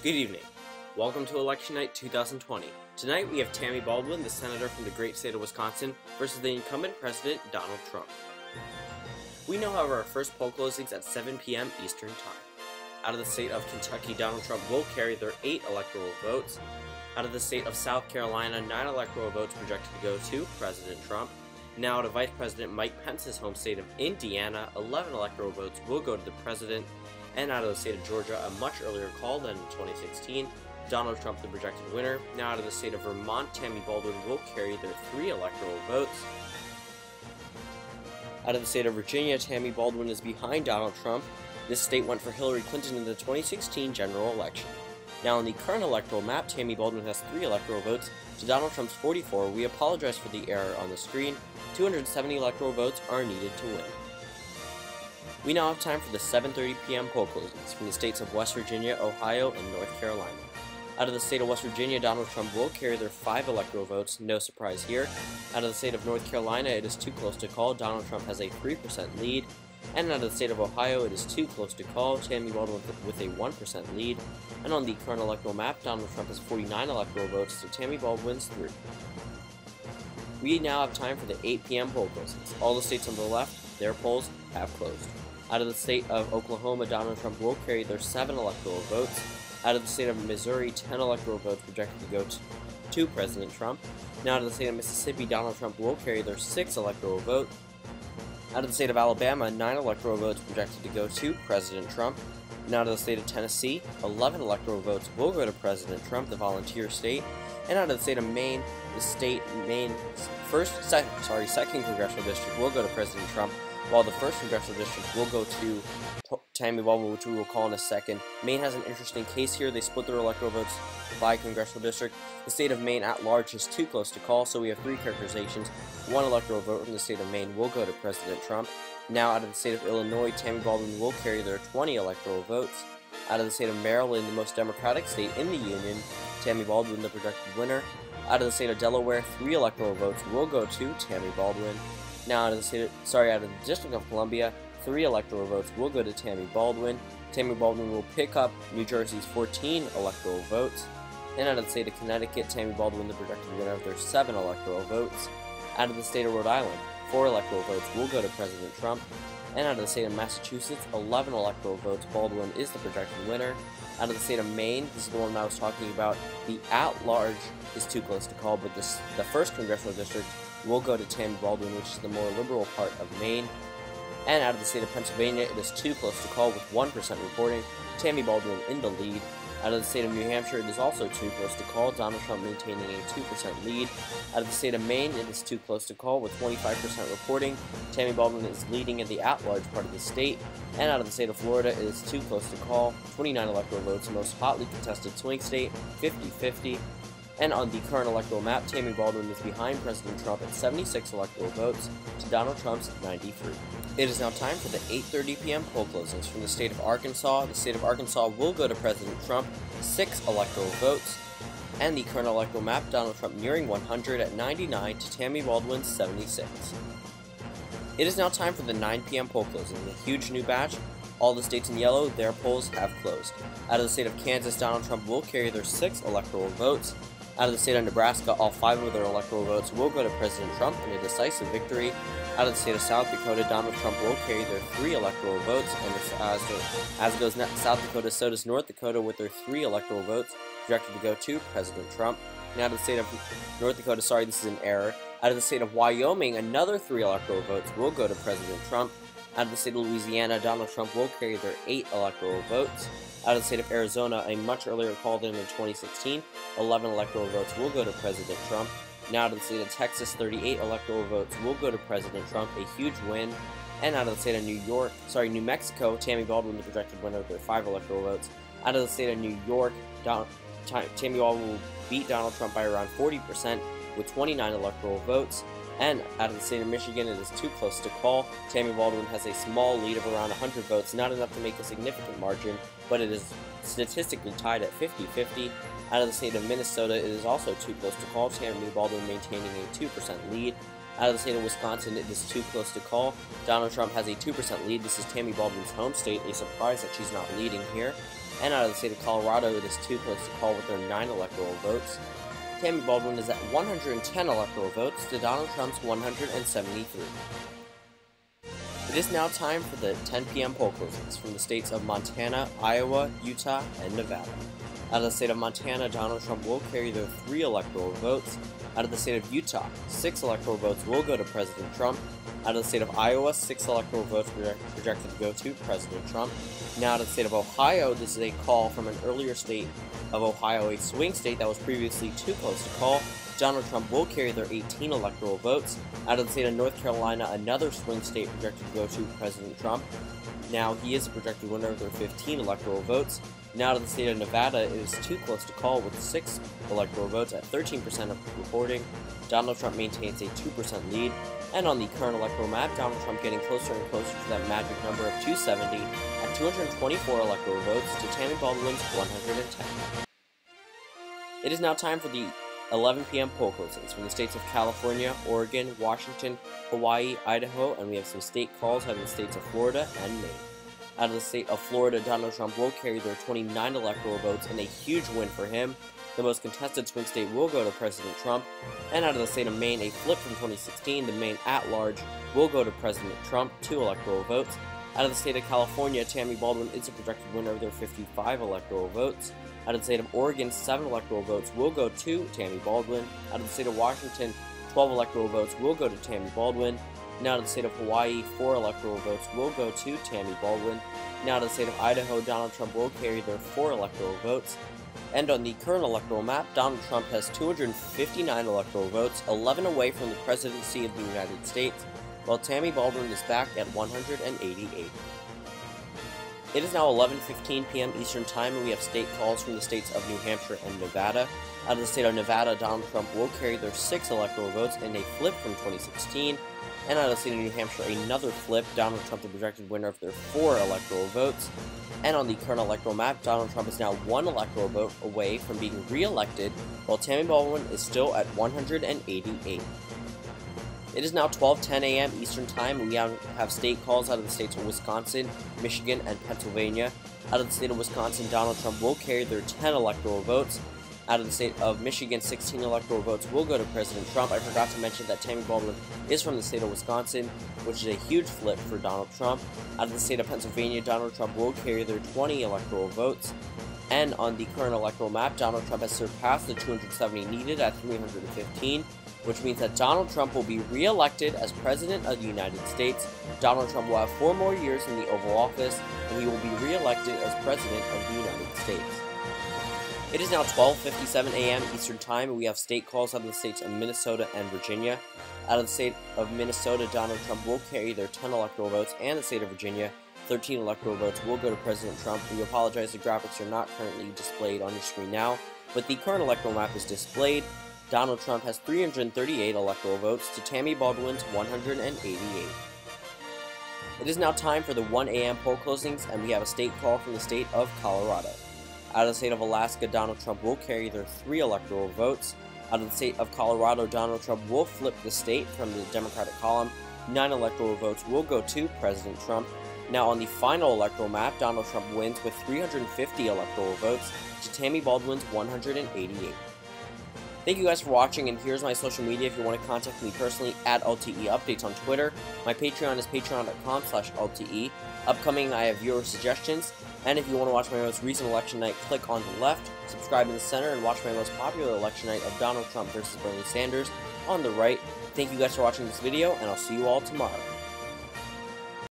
Good evening. Welcome to Election Night 2020. Tonight we have Tammy Baldwin, the senator from the great state of Wisconsin, versus the incumbent president, Donald Trump. We know, however, our first poll closings at 7 p.m. Eastern Time. Out of the state of Kentucky, Donald Trump will carry their 8 electoral votes. Out of the state of South Carolina, 9 electoral votes projected to go to President Trump. Now, out of Vice President Mike Pence's home state of Indiana, 11 electoral votes will go to the president. And out of the state of Georgia, a much earlier call than in 2016, Donald Trump the projected winner. Now out of the state of Vermont, Tammy Baldwin will carry their 3 electoral votes. Out of the state of Virginia, Tammy Baldwin is behind Donald Trump. This state went for Hillary Clinton in the 2016 general election. Now on the current electoral map, Tammy Baldwin has 3 electoral votes to Donald Trump's 44. We apologize for the error on the screen. 270 electoral votes are needed to win. We now have time for the 7:30 p.m. poll closings from the states of West Virginia, Ohio, and North Carolina. Out of the state of West Virginia, Donald Trump will carry their 5 electoral votes, no surprise here. Out of the state of North Carolina, it is too close to call, Donald Trump has a 3% lead. And out of the state of Ohio, it is too close to call, Tammy Baldwin with a 1% lead. And on the current electoral map, Donald Trump has 49 electoral votes, so Tammy Baldwin's 3. We now have time for the 8 p.m. poll closings. All the states on the left, their polls have closed. Out of the state of Oklahoma, Donald Trump will carry their 7 electoral votes. Out of the state of Missouri, 10 electoral votes projected to go to President Trump. Now out of the state of Mississippi, Donald Trump will carry their 6 electoral votes. Out of the state of Alabama, 9 electoral votes projected to go to President Trump. Now out of the state of Tennessee, 11 electoral votes will go to President Trump, the volunteer state. And out of the state of Maine, second congressional district will go to President Trump, while the 1st congressional district will go to Tammy Baldwin, which we will call in a second. Maine has an interesting case here. They split their electoral votes by congressional district. The state of Maine at large is too close to call, so we have 3 characterizations. 1 electoral vote from the state of Maine will go to President Trump. Now out of the state of Illinois, Tammy Baldwin will carry their 20 electoral votes. Out of the state of Maryland, the most democratic state in the Union, Tammy Baldwin the projected winner. Out of the state of Delaware, 3 electoral votes will go to Tammy Baldwin. Now out of the District of Columbia, 3 electoral votes will go to Tammy Baldwin. Tammy Baldwin will pick up New Jersey's 14 electoral votes. And out of the state of Connecticut, Tammy Baldwin the projected winner of their 7 electoral votes. Out of the state of Rhode Island, 4 electoral votes will go to President Trump. And out of the state of Massachusetts, 11 electoral votes, Baldwin is the projected winner. Out of the state of Maine, this is the one I was talking about, the at-large is too close to call, but the 1st congressional district will go to Tammy Baldwin, which is the more liberal part of Maine. And out of the state of Pennsylvania, it is too close to call with 1% reporting, Tammy Baldwin in the lead. Out of the state of New Hampshire, it is also too close to call, Donald Trump maintaining a 2% lead. Out of the state of Maine, it is too close to call with 25% reporting, Tammy Baldwin is leading in the at-large part of the state. And out of the state of Florida, it is too close to call, 29 electoral votes, the most hotly contested swing state, 50-50. And on the current electoral map, Tammy Baldwin is behind President Trump at 76 electoral votes to Donald Trump's 93. It is now time for the 8:30 p.m. poll closings from the state of Arkansas. The state of Arkansas will go to President Trump, 6 electoral votes. And the current electoral map, Donald Trump nearing 100 at 99 to Tammy Baldwin 76. It is now time for the 9 p.m. poll closing. A huge new batch. All the states in yellow, their polls have closed. Out of the state of Kansas, Donald Trump will carry their 6 electoral votes. Out of the state of Nebraska, all 5 of their electoral votes will go to President Trump in a decisive victory. Out of the state of South Dakota, Donald Trump will carry their 3 electoral votes, and as goes South Dakota, so does North Dakota with their 3 electoral votes projected to go to President Trump. Now out of the state of North Dakota, this is an error. Out of the state of Wyoming, another 3 electoral votes will go to President Trump. Out of the state of Louisiana, Donald Trump will carry their 8 electoral votes. Out of the state of Arizona, a much earlier call than in 2016, 11 electoral votes will go to President Trump. Now out of the state of Texas, 38 electoral votes will go to President Trump, a huge win. And out of the state of New Mexico, Tammy Baldwin, the projected winner of their 5 electoral votes. Out of the state of New York, Tammy Baldwin will beat Donald Trump by around 40% with 29 electoral votes. And out of the state of Michigan, it is too close to call. Tammy Baldwin has a small lead of around 100 votes, not enough to make a significant margin, but it is statistically tied at 50-50. Out of the state of Minnesota, it is also too close to call, Tammy Baldwin maintaining a 2% lead. Out of the state of Wisconsin, it is too close to call. Donald Trump has a 2% lead. This is Tammy Baldwin's home state. A surprise that she's not leading here. And out of the state of Colorado, it is too close to call with their 9 electoral votes. Tammy Baldwin is at 110 electoral votes to Donald Trump's 173. It is now time for the 10 p.m. poll closings from the states of Montana, Iowa, Utah, and Nevada. Out of the state of Montana, Donald Trump will carry their 3 electoral votes. Out of the state of Utah, 6 electoral votes will go to President Trump. Out of the state of Iowa, 6 electoral votes projected to go to President Trump. Now out of the state of Ohio, this is a call from an earlier state of Ohio, a swing state that was previously too close to call. Donald Trump will carry their 18 electoral votes. Out of the state of North Carolina, another swing state projected to go to President Trump. Now he is a projected winner of their 15 electoral votes. Now to the state of Nevada, it is too close to call with 6 electoral votes at 13% of reporting. Donald Trump maintains a 2% lead. And on the current electoral map, Donald Trump getting closer and closer to that magic number of 270 at 224 electoral votes to Tammy Baldwin's 110. It is now time for the 11 p.m. poll closings from the states of California, Oregon, Washington, Hawaii, Idaho, and we have some state calls out of the states of Florida and Maine. Out of the state of Florida, Donald Trump will carry their 29 electoral votes in a huge win for him. The most contested swing state will go to President Trump. And out of the state of Maine, a flip from 2016, the Maine at-large will go to President Trump, 2 electoral votes. Out of the state of California, Tammy Baldwin is a projected winner of their 55 electoral votes. Out of the state of Oregon, 7 electoral votes will go to Tammy Baldwin. Out of the state of Washington, 12 electoral votes will go to Tammy Baldwin. Now out of the state of Hawaii, 4 electoral votes will go to Tammy Baldwin. Now out of the state of Idaho, Donald Trump will carry their 4 electoral votes. And on the current electoral map, Donald Trump has 259 electoral votes, 11 away from the presidency of the United States, while Tammy Baldwin is back at 188. It is now 11:15 p.m. Eastern Time, and we have state calls from the states of New Hampshire and Nevada. Out of the state of Nevada, Donald Trump will carry their 6 electoral votes in a flip from 2016. And out of the state of New Hampshire, another flip, Donald Trump the projected winner of their 4 electoral votes. And on the current electoral map, Donald Trump is now 1 electoral vote away from being re-elected, while Tammy Baldwin is still at 188. It is now 12:10 a.m. Eastern Time, and we have state calls out of the states of Wisconsin, Michigan, and Pennsylvania. Out of the state of Wisconsin, Donald Trump will carry their 10 electoral votes. Out of the state of Michigan, 16 electoral votes will go to President Trump. I forgot to mention that Tammy Baldwin is from the state of Wisconsin, which is a huge flip for Donald Trump. Out of the state of Pennsylvania, Donald Trump will carry their 20 electoral votes. And on the current electoral map, Donald Trump has surpassed the 270 needed at 315, which means that Donald Trump will be re-elected as President of the United States. Donald Trump will have 4 more years in the Oval Office, and he will be re-elected as President of the United States. It is now 12:57 a.m. Eastern Time, and we have state calls out of the states of Minnesota and Virginia. Out of the state of Minnesota, Donald Trump will carry their 10 electoral votes, and the state of Virginia, 13 electoral votes will go to President Trump. We apologize, the graphics are not currently displayed on your screen now, but the current electoral map is displayed. Donald Trump has 338 electoral votes to Tammy Baldwin's 188. It is now time for the 1 a.m. poll closings, and we have a state call from the state of Colorado. Out of the state of Alaska, Donald Trump will carry their 3 electoral votes. Out of the state of Colorado, Donald Trump will flip the state from the Democratic column. 9 electoral votes will go to President Trump. Now on the final electoral map, Donald Trump wins with 350 electoral votes to Tammy Baldwin's 188. Thank you guys for watching, and here's my social media if you want to contact me personally at LTE Updates on Twitter. My Patreon is patreon.com/LTE. Upcoming, I have viewer suggestions, and if you want to watch my most recent election night, click on the left, subscribe in the center, and watch my most popular election night of Donald Trump versus Bernie Sanders on the right. Thank you guys for watching this video, and I'll see you all tomorrow.